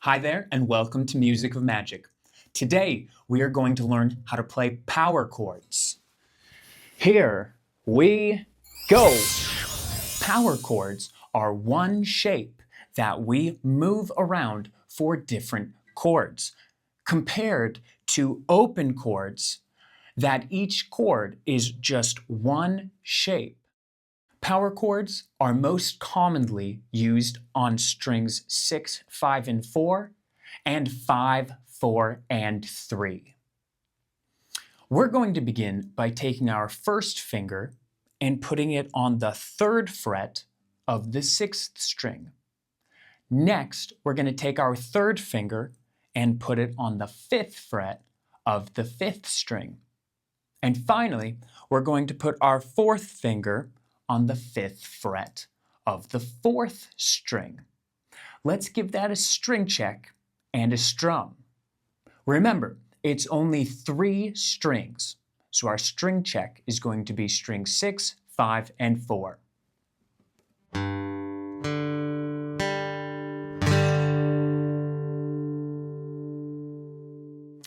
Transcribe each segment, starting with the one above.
Hi there, and welcome to Music of Magic. Today, we are going to learn how to play power chords. Here we go. Power chords are one shape that we move around for different chords, compared to open chords that each chord is just one shape. Power chords are most commonly used on strings 6, 5, and 4, and 5, 4, and 3. We're going to begin by taking our first finger and putting it on the 3rd fret of the 6th string. Next, we're going to take our 3rd finger and put it on the 5th fret of the 5th string. And finally, we're going to put our 4th finger on the 5th fret of the 4th string. Let's give that a string check and a strum. Remember, it's only 3 strings, so our string check is going to be string 6, 5, and 4.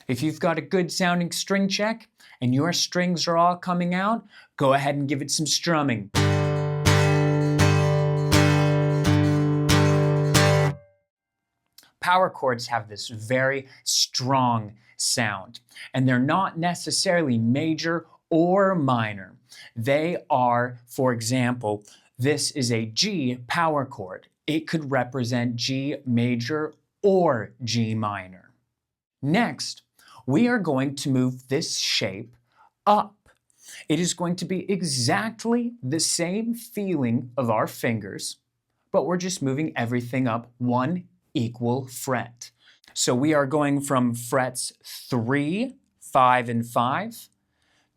If you've got a good sounding string check and your strings are all coming out, go ahead and give it some strumming. Power chords have this very strong sound, and they're not necessarily major or minor. They are, for example, this is a G power chord. It could represent G major or G minor. Next, we are going to move this shape up. It is going to be exactly the same feeling of our fingers, but we're just moving everything up one equal fret. So we are going from frets 3, 5, and 5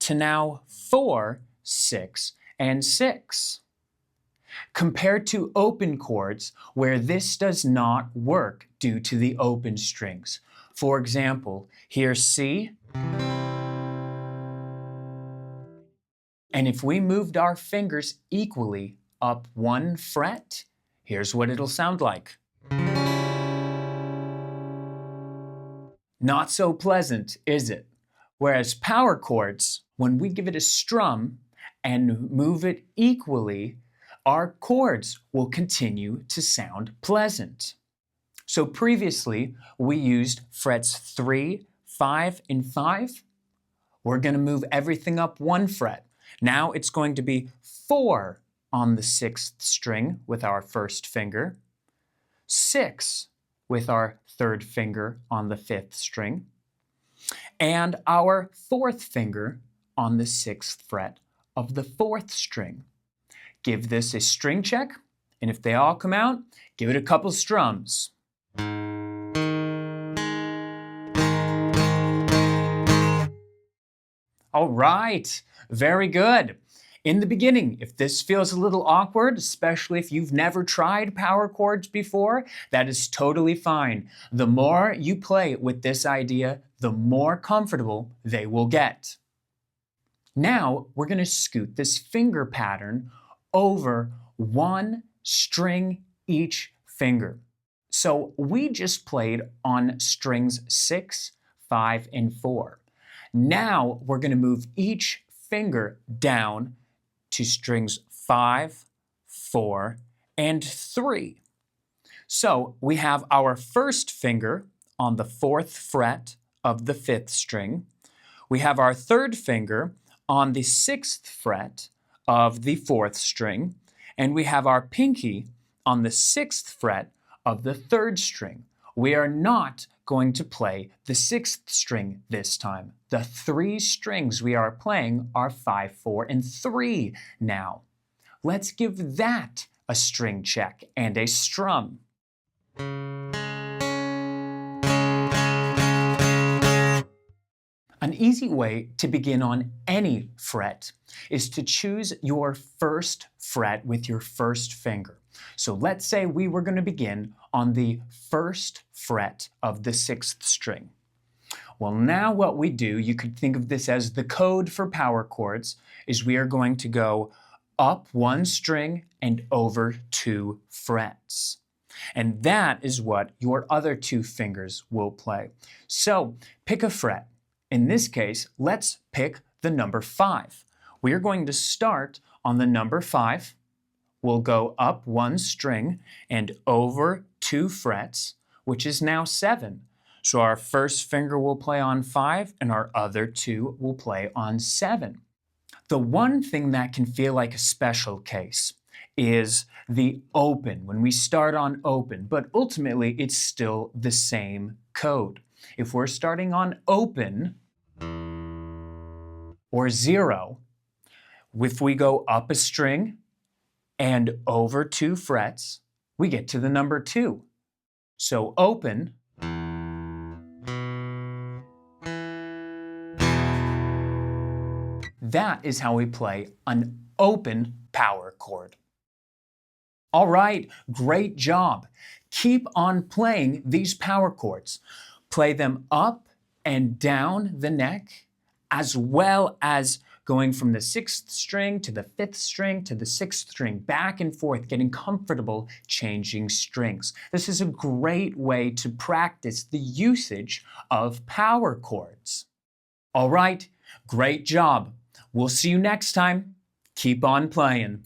to now 4, 6, and 6. Compared to open chords where this does not work due to the open strings. For example, here's C. And if we moved our fingers equally up one fret, here's what it'll sound like. Not so pleasant, is it? Whereas power chords, when we give it a strum and move it equally, our chords will continue to sound pleasant. So previously, we used frets 3, 5, and 5. We're going to move everything up one fret. Now it's going to be 4 on the 6th string with our 1st finger, 6 with our 3rd finger on the 5th string, and our 4th finger on the 6th fret of the 4th string. Give this a string check, and if they all come out, give it a couple strums. All right, very good. In the beginning, if this feels a little awkward, especially if you've never tried power chords before, that is totally fine. The more you play with this idea, the more comfortable they will get. Now, we're going to scoot this finger pattern over one string each finger. So we just played on strings 6, 5, and 4. Now we're going to move each finger down to strings 5, 4, and 3. So we have our 1st finger on the 4th fret of the 5th string. We have our 3rd finger on the 6th fret of the 4th string. And we have our pinky on the 6th fret of the 3rd string. We are not going to play the 6th string this time. The 3 strings we are playing are 5, 4, and 3 now. Let's give that a string check and a strum. An easy way to begin on any fret is to choose your 1st fret with your 1st finger. So let's say we were going to begin on the 1st fret of the 6th string. Well, now what we do, you could think of this as the code for power chords, is we are going to go up one string and over 2 frets. And that is what your other two fingers will play. So pick a fret. In this case, let's pick the number 5. We are going to start on the number 5. We'll go up one string and over 2 frets, which is now 7. So our first finger will play on 5 and our other 2 will play on 7. The one thing that can feel like a special case is the open, when we start on open, but ultimately it's still the same code. If we're starting on open or 0, if we go up a string and over 2 frets, we get to the number 2. So open, that is how we play an open power chord. All right, great job. Keep on playing these power chords. Play them up and down the neck, as well as going from the 6th string to the 5th string to the 6th string, back and forth, getting comfortable changing strings. This is a great way to practice the usage of power chords. All right, great job. We'll see you next time. Keep on playing.